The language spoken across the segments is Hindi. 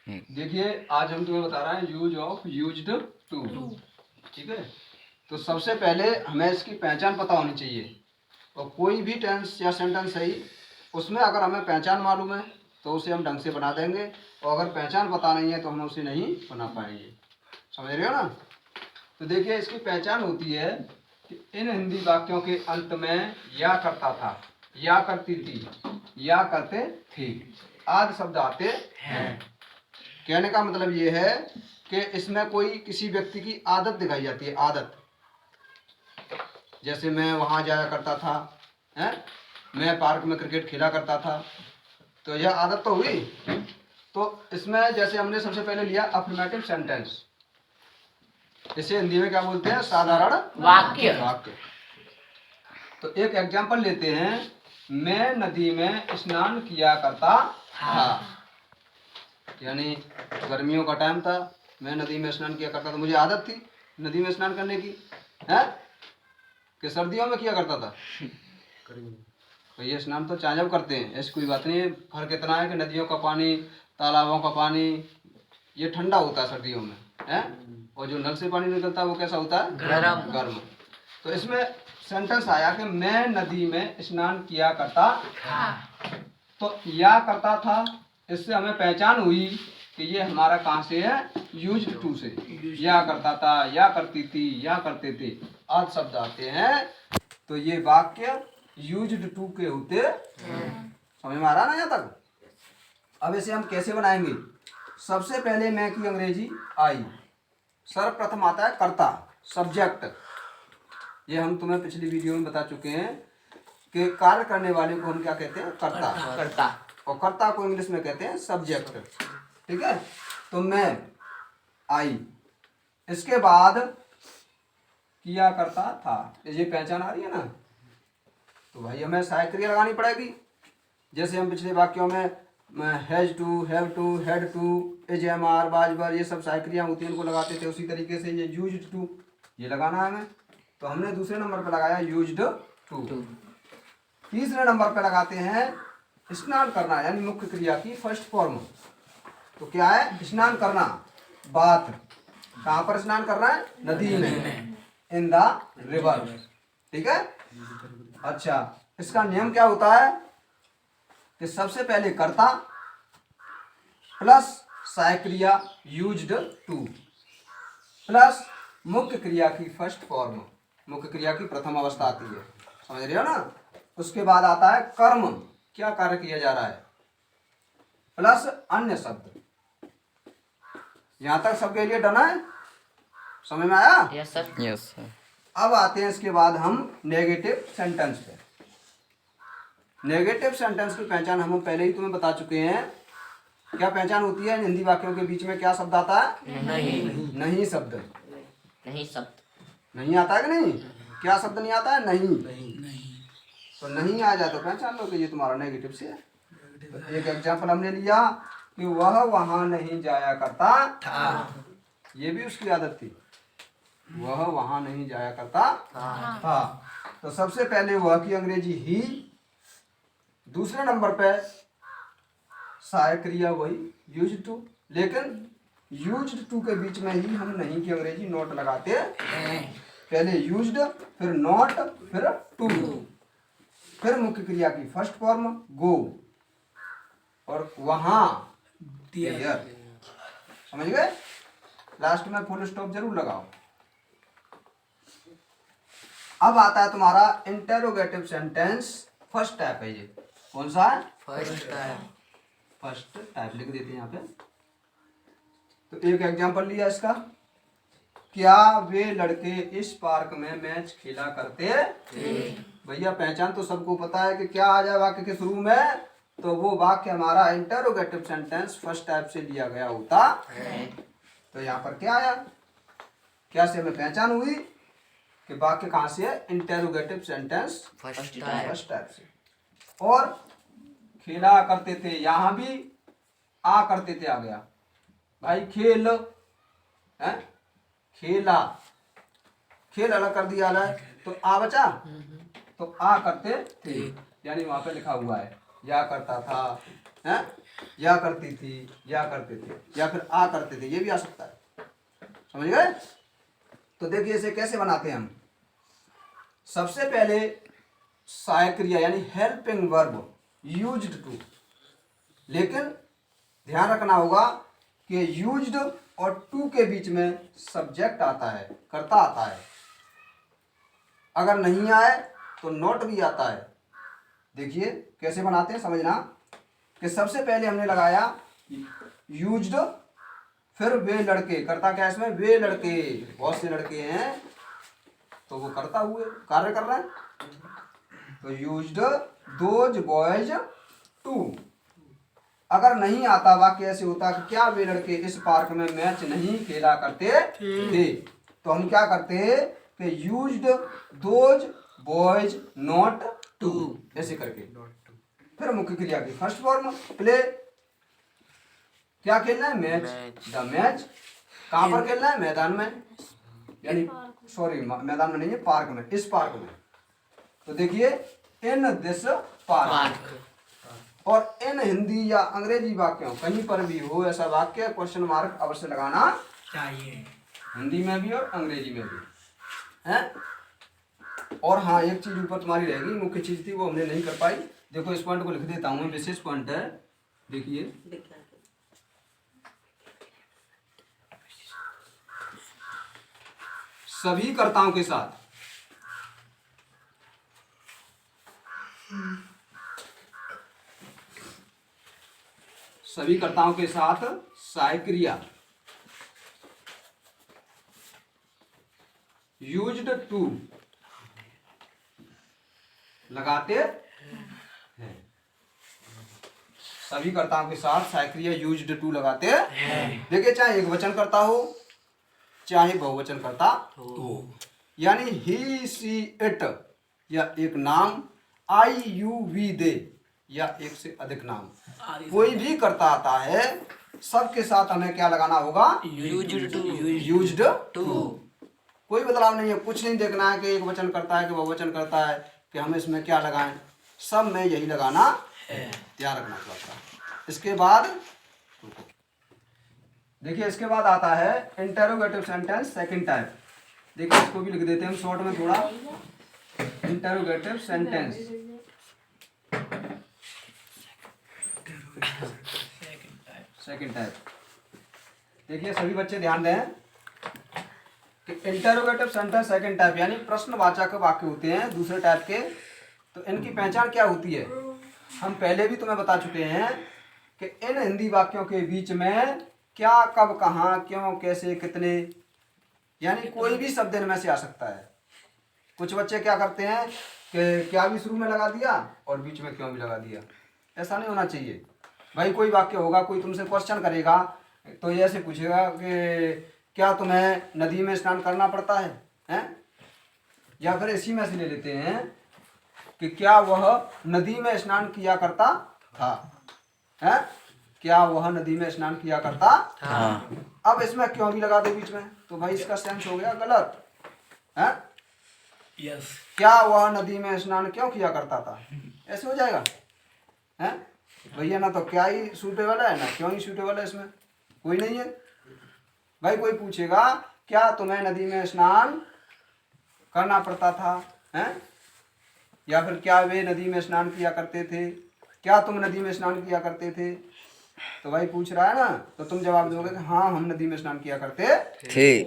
देखिए आज हम तुम्हें बता रहे हैं यूज ऑफ यूज्ड टू। ठीक है, तो सबसे पहले हमें इसकी पहचान पता होनी चाहिए। और कोई भी टेंस या सेंटेंस है उसमें अगर हमें पहचान मालूम है तो उसे हम ढंग से बना देंगे, और अगर पहचान पता नहीं है तो हम उसे नहीं बना पाएंगे। समझ रहे हो ना? तो देखिए इसकी पहचान होती है कि इन हिंदी वाक्यों के अंत में या करता था, या करती थी, या करते थे आदि शब्द आते हैं। कहने का मतलब ये है कि इसमें कोई किसी व्यक्ति की आदत दिखाई जाती है। आदत, जैसे मैं वहाँ जाया करता था, हैं? मैं पार्क में क्रिकेट खेला करता था, तो यह आदत तो हुई। तो इसमें जैसे हमने सबसे पहले लिया अफर्मेटिव सेंटेंस, इसे हिंदी में क्या बोलते हैं? साधारण वाक्य। तो एक एग्जाम्पल लेते हैं, मैं नदी में स्नान किया करता था। यानी गर्मियों का टाइम था, मैं नदी में स्नान किया करता था, मुझे आदत थी नदी में स्नान करने की, है कि सर्दियों में किया करता था। तो ये स्नान तो चाहे जब करते हैं, ऐसी कोई बात नहीं है। फर्क इतना है कि नदियों का पानी, तालाबों का पानी ये ठंडा होता है सर्दियों में, है, और जो नल से पानी निकलता है वो कैसा होता है? गर्म। तो इसमें सेंटेंस आया कि मैं नदी में स्नान किया करता था। तो या करता था, इससे हमें पहचान हुई कि ये हमारा कहाँ से है? यूज्ड टू से। या करता था, या करती थी, या करते थे आदि शब्द आते हैं, तो ये वाक्य यूज्ड टू के होते हैं। समझ में आ रहा ना यहाँ तक? अब इसे हम कैसे बनाएंगे? सबसे पहले मैं की अंग्रेजी आई, सर्वप्रथम आता है कर्ता, सब्जेक्ट। ये हम तुम्हें पिछली वीडियो में बता चुके हैं कि कार्य करने वाले को हम क्या कहते हैं? कर्ता। और कर्ता को इंग्लिश में कहते हैं सब्जेक्ट। ठीक है, तो मैं आई, इसके बाद किया करता था, ये पहचान आ रही है ना? तो भाई हमें सहायक क्रिया लगानी पड़ेगी। जैसे हम पिछले वाक्यों में has to, have to, had to, is, am, are, was, were, ये सब सहायक क्रिया होती है, इनको लगाते थे। उसी तरीके से ये यूज्ड टू, ये लगाना है हमें। तो हमने दूसरे नंबर पर लगाया यूज्ड टू। तीसरे नंबर पर लगाते हैं स्नान करना, यानी मुख्य क्रिया की फर्स्ट फॉर्म। तो क्या है? स्नान करना। बात कहाँ पर स्नान कर रहा है? नदी में, इन द रिवर। ठीक है, अच्छा, इसका नियम क्या होता है कि सबसे पहले कर्ता प्लस सहायक क्रिया यूज्ड टू प्लस मुख्य क्रिया की फर्स्ट फॉर्म, मुख्य क्रिया की प्रथम अवस्था आती है। समझ रहे हो ना? उसके बाद आता है कर्म, क्या कार्य किया जा रहा है, प्लस अन्य शब्द। यहां तक सबके लिए डन है? समझ में आया? Yes sir. अब आते हैं इसके बाद हम नेगेटिव सेंटेंस पे। नेगेटिव सेंटेंस की पहचान हम पहले ही तुम्हें बता चुके हैं। क्या पहचान होती है? हिंदी वाक्यों के बीच में क्या शब्द आता है? नहीं शब्द। नहीं आता है कि नहीं? क्या शब्द नहीं आता है? नहीं। तो नहीं आ जाए तो पहचान लो कि ये तुम्हारा नेगेटिव से है। तो एक एग्जाम्पल हमने लिया कि वह वहां नहीं जाया करता था, ये भी उसकी आदत थी, वह वहां नहीं जाया करता था। तो सबसे पहले वह की अंग्रेजी ही, दूसरे नंबर पे सहायक क्रिया वही यूज्ड टू, लेकिन यूज्ड टू के बीच में ही हम नहीं की अंग्रेजी नॉट लगाते हैं। पहले यूज्ड, फिर नॉट, फिर टू, फिर मुख्य क्रिया की फर्स्ट फॉर्म गो, और वहां देयर। समझ गए? लास्ट में फुल स्टॉप जरूर लगाओ। अब आता है तुम्हारा इंटेरोगेटिव सेंटेंस, फर्स्ट टाइप है। ये कौन सा है? फर्स्ट टाइप लिख देते हैं यहाँ पे। तो एक एग्जांपल लिया इसका, क्या वे लड़के इस पार्क में मैच खेला करते थे? भैया पहचान तो सबको पता है कि क्या आ जाए वाक्य के शुरू में, तो वो वाक्य हमारा इंटेरोगेटिव सेंटेंस फर्स्ट टाइप से लिया गया होता है। तो यहाँ पर क्या आया? क्या से हमें पहचान हुई कि वाक्य कहाँ से है? इंटेरोगेटिव सेंटेंस फर्स्ट टाइप से। और खेला करते थे, यहाँ भी आ करते थे आ गया। भाई खेल है, खेला, खेल अलग कर दिया अलग, तो आ बचा, तो आ करते थे, यानी वहां पे लिखा हुआ है या करता था, है या करती थी, या करते थे, या फिर आ करते थे, ये भी आ सकता है। समझ गए? तो देखिए इसे कैसे बनाते हैं हम। सबसे पहले सहायक क्रिया यानी हेल्पिंग वर्ब यूज्ड टू, लेकिन ध्यान रखना होगा कि यूज्ड और टू के बीच में सब्जेक्ट आता है, कर्ता आता है। अगर नहीं आए तो नॉट भी आता है। देखिए कैसे बनाते हैं, समझना कि सबसे पहले हमने लगाया यूज्ड, फिर वे लड़के, कर्ता क्या है इसमें, वे लड़के, बहुत से लड़के हैं तो वो कर्ता हुए, कार्य कर रहे हैं। तो यूज्ड दोज बॉयज टू। अगर नहीं आता वाक्य ऐसे होता कि क्या वे लड़के इस पार्क में मैच नहीं खेला करते थे, तो हम क्या करते कि used those boys not to, ऐसे करके। फिर मुख्य क्रिया की फर्स्ट फॉर्म प्ले, क्या खेलना है, मैच, द मैच। कहां पर खेलना है, मैदान में, यानी सॉरी मैदान में नहीं है, पार्क में, इस पार्क में। तो देखिए इन दिस पार्क। और इन हिंदी या अंग्रेजी वाक्यों कहीं पर भी हो ऐसा वाक्य क्वेश्चन मार्क अवश्य लगाना चाहिए, हिंदी में भी और अंग्रेजी में भी है। और हाँ एक चीज ऊपर तुम्हारी रहेगी, मुख्य चीज थी वो हमने नहीं कर पाई। देखो इस पॉइंट को लिख देता हूँ, विशेष पॉइंट है, देखिए सभी कर्ताओं के साथ सभी कर्ताओं के साथ सहायक क्रिया यूज्ड टू लगाते हैं। सभी कर्ताओं के साथ सहायक क्रिया यूज्ड टू लगाते हैं। देखिए चाहे एक वचन करता हो चाहे बहुवचन करता हो, यानी ही सी इट या एक नाम, आई यू वी दे या एक से अधिक नाम, कोई भी करता आता है सबके साथ हमें क्या लगाना होगा, यूज्ड टू। कोई बदलाव नहीं है, कुछ नहीं देखना है कि एक वचन करता है कि बहुवचन करता है कि हम इसमें क्या लगाएं, सब में यही लगाना है, ध्यान रखना पड़ता है। इसके बाद देखिए इसके बाद आता है इंटरोगेटिव सेंटेंस सेकंड टाइप। देखिए इसको भी लिख देते हैं हम शॉर्ट में थोड़ा, इंटरोगेटिव सेंटेंस सेकंड टाइप। देखिए सभी बच्चे ध्यान दें कि इंटरोगेटिव सेंटेंस सेकंड टाइप यानी प्रश्नवाचक वाक्य होते हैं दूसरे टाइप के। तो इनकी पहचान क्या होती है, हम पहले भी तुम्हें बता चुके हैं कि इन हिंदी वाक्यों के बीच में क्या, कब, कहाँ, क्यों, कैसे, कितने, यानी कोई भी शब्द इनमें से आ सकता है। कुछ बच्चे क्या करते हैं कि क्या भी शुरू में लगा दिया और बीच में क्यों भी लगा दिया, ऐसा नहीं होना चाहिए। भाई कोई वाक्य होगा, कोई तुमसे क्वेश्चन करेगा तो ये ऐसे पूछेगा कि क्या तुम्हें नदी में स्नान करना पड़ता है, हैं? या फिर इसी में से ले लेते हैं कि क्या वह नदी में स्नान किया करता था, हैं? क्या वह नदी में स्नान किया करता था। अब इसमें क्यों भी लगा दो बीच में तो भाई इसका सेंस हो गया गलत, हैं? यस। क्या वह नदी में स्नान क्यों किया करता था, ऐसे हो जाएगा, हैं? भैया ना तो क्या ही सूटेबल है ना क्यों ही सूटेबल है, इसमें कोई नहीं है। भाई कोई पूछेगा क्या तुम्हें नदी में स्नान करना पड़ता था, हैं? या फिर क्या वे नदी में स्नान किया करते थे, क्या तुम नदी में स्नान किया करते थे, तो भाई पूछ रहा है ना तो तुम जवाब दोगे कि हाँ हम नदी में स्नान किया करते थे।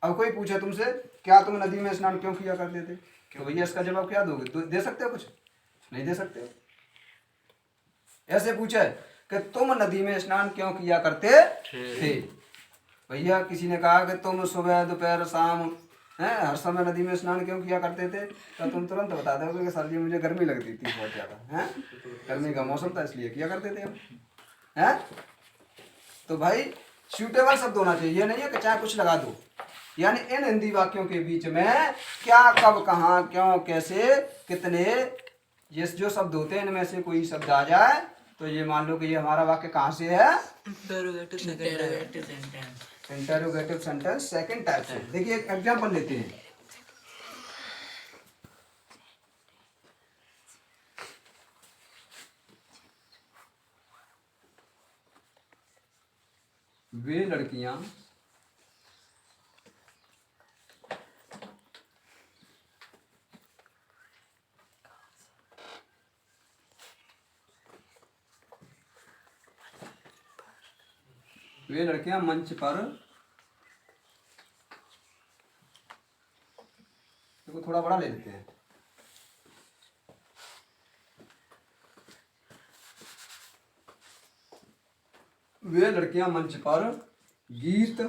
अब कोई पूछे तुमसे क्या तुम नदी में स्नान क्यों किया करते थे, तो भैया इसका जवाब क्या दोगे, तो दे सकते हो, कुछ नहीं दे सकते हो। ऐसे पूछे कि तुम नदी में स्नान क्यों किया करते थे, भैया किसी ने कहा कि तुम सुबह दोपहर शाम हैं हर समय नदी में स्नान क्यों किया करते थे, तो तुम तुरंत बता दोगे कि सर जी मुझे गर्मी लगती थी बहुत ज़्यादा, हैं गर्मी का मौसम था इसलिए किया करते थे हम, हैं। तो भाई सूटेबल शब्द होना चाहिए, ये नहीं है कि चाहे कुछ लगा दो। यानी इन हिंदी वाक्यों के बीच में क्या, कब, कहाँ, क्यों, कैसे, कितने, ये जो शब्द होते हैं इनमें से कोई शब्द आ जाए तो ये मान लो कि ये हमारा वाक्य कहाँ से है, इंटरोगेटिव सेंटेंस सेकंड टाइप से। देखिए एक एग्जांपल लेते हैं, वे लड़कियां मंच पर, देखो थोड़ा बड़ा ले लेते हैं, वे लड़कियां मंच पर गीत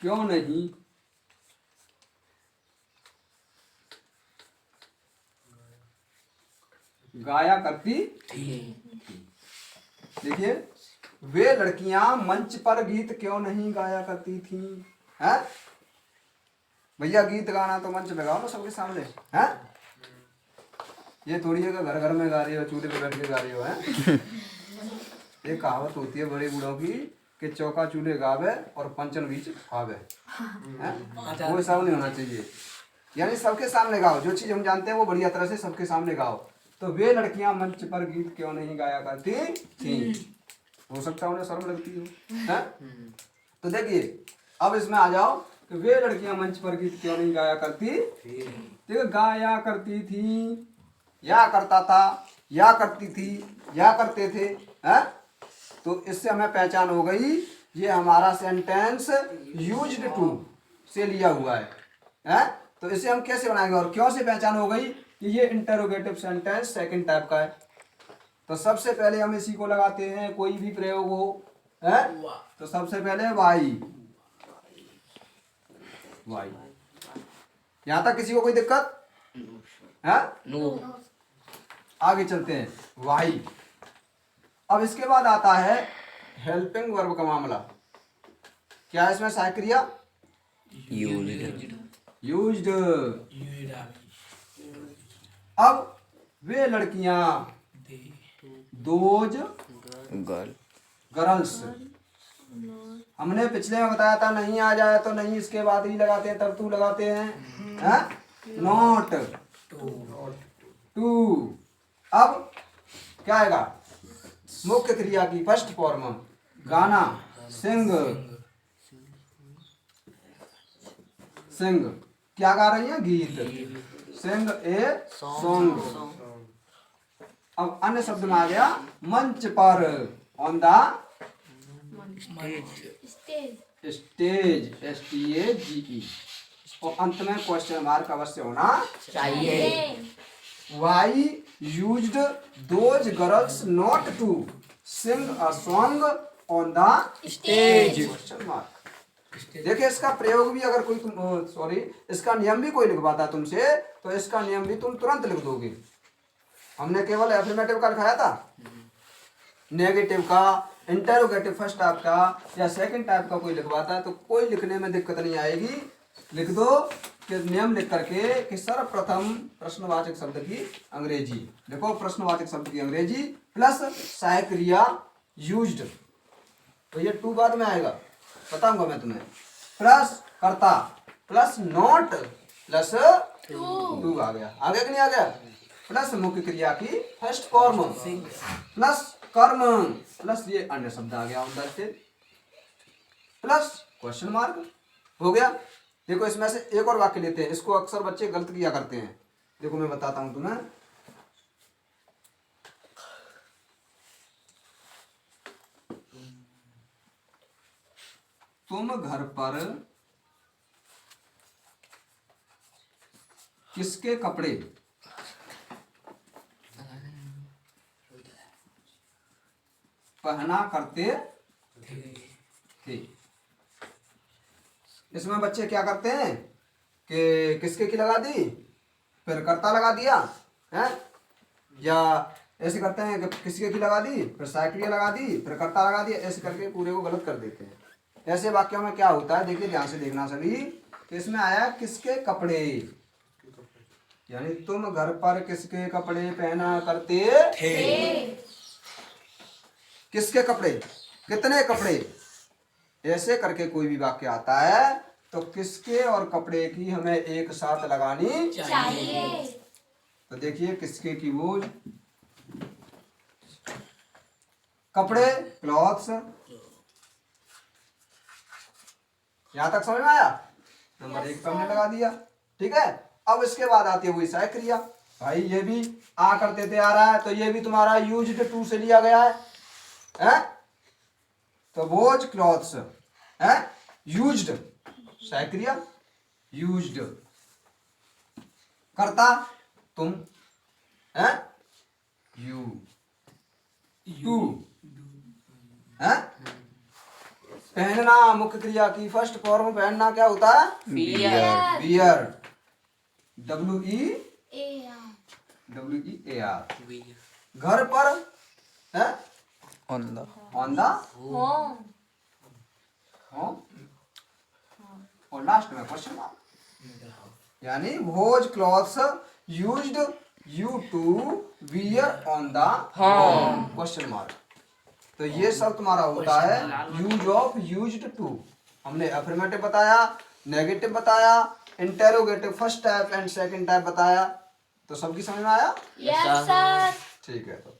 क्यों नहीं गाया करती थी। देखिए, वे लड़कियां मंच पर गीत क्यों नहीं गाया करती थी। हैं भैया, गीत गाना तो मंच पे गाओ ना सबके सामने। हैं ये थोड़ी है कि घर घर में गा रही हो, चूल्हे पे बैठ के गा रही हो। हैं ये कहावत होती है बड़े बूढ़ों की कि चौका चूल्हे गावे और पंचन बीच खावे। वो सब नहीं होना चाहिए, यानी सबके सामने गाओ, जो चीज हम जानते हैं वो बढ़िया तरह से सबके सामने गाओ। तो वे लड़कियां मंच पर गीत क्यों नहीं गाया करती थी। हो सकता है उन्हें शर्म लगती हो। तो देखिए, अब इसमें आ जाओ कि वे लड़कियां मंच पर गीत क्यों नहीं गाया करती। देखो, गाया करती थी, या करता था, या करती थी, या करते थे। हैं तो इससे हमें पहचान हो गई, ये हमारा सेंटेंस यूज्ड टू से लिया हुआ है। हैं तो इसे हम कैसे बनाएंगे और क्यों से पहचान हो गई कि ये इंटरोगेटिव सेंटेंस सेकंड टाइप का है। तो सबसे पहले हम इसी को लगाते हैं, कोई भी प्रयोग हो। है तो सबसे पहले वाई। वाई, यहां तक किसी को कोई दिक्कत है? नो। आगे चलते हैं, वाई। अब इसके बाद आता है हेल्पिंग वर्ब का मामला। क्या है इसमें? सहायक क्रिया यूज्ड। अब वे लड़कियां, दोज गर्ल्स। हमने पिछले में बताया था, नहीं आ जाए तो नहीं, इसके बाद ही लगाते हैं, तब तू लगाते हैं। Not to. अब क्या आएगा? मुख्य क्रिया की फर्स्ट फॉर्म, गाना, सिंग। सिंग, क्या गा रही है? गीत। सिंग ए सॉन्ग। अब अन्य शब्द में आ गया मंच पर, ऑन द स्टेज, STAGE। और अंत में क्वेश्चन मार्क अवश्य होना चाहिए। Why used those girls not to sing a song on the stage, question mark. देखिए, इसका प्रयोग भी अगर कोई इसका नियम भी कोई लिखवाता तुमसे, तो इसका नियम भी तुम तुरंत लिख दोगे। हमने केवल एफर्मेटिव का लिखाया था, नेगेटिव का, इंटरोगेटिव फर्स्ट टाइप का या सेकंड टाइप का कोई लिखवाता है तो कोई लिखने में दिक्कत नहीं आएगी। लिख दो कि नियम लिख करके कि सर्वप्रथम प्रश्नवाचक शब्द की अंग्रेजी देखो, प्रश्नवाचक शब्द की अंग्रेजी प्लस सहायक क्रिया यूज्ड। तो ये टू बाद में आएगा, बताऊंगा मैं तुम्हें। प्लस कर्ता प्लस नॉट प्लस टू आ गया। आगे कि नहीं आ गया? प्लस मुख्य क्रिया की फर्स्ट फॉर्म प्लस कर्म प्लस ये अन्य शब्द आ गया अंदर से प्लस क्वेश्चन मार्क हो गया। देखो, इसमें से एक और वाक्य लेते हैं, इसको अक्सर बच्चे गलत किया करते हैं। देखो मैं बताता हूं तुम्हें। तुम घर पर किसके कपड़े पहना करते थे। इसमें बच्चे क्या करते हैं कि किसके की लगा दी, फिर कर्ता लगा दिया है, या ऐसे करते हैं कि किसके की लगा दी, फिर सहायक क्रिया लगा दी, फिर कर्ता लगा दिया, ऐसे करके पूरे को गलत कर देते हैं। ऐसे वाक्यों में क्या होता है, देखिए ध्यान से देखना सभी। कि इसमें आया किसके कपड़े, यानी तुम घर पर किसके कपड़े पहना करते थे। किसके कपड़े, कितने कपड़े, ऐसे करके कोई भी वाक्य आता है तो किसके और कपड़े की हमें एक साथ लगानी चाहिए। तो देखिए, किसके की बोझ कपड़े क्लॉथ्स। यहां तक समझ में आया? नंबर 1 पे हमने लगा दिया। ठीक है, अब इसके बाद आती है वही सहायक क्रिया। भाई ये भी आ करते थे आ रहा है, तो ये भी तुम्हारा यूज्ड टू से लिया गया है? तो वोज क्लॉथ्स है यूज्ड, सहायक क्रिया यूज्ड। करता तुम है यू, टू है। पहनना मुख्य क्रिया की फर्स्ट फॉर्म, पहनना क्या होता है? बियर। Wear, WEAR। घर पर है on the on the home. Home, और लास्ट में क्वेश्चन मार्क। यानी whose clothes used you to wear on the home, question mark. तो ये सब तुम्हारा होता है यूज ऑफ यूज्ड टू। हमने अफर्मेटिव बताया, नेगेटिव बताया, interrogative first type and second type बताया। तो सबकी समझ में आया? Yes sir. ठीक है। तो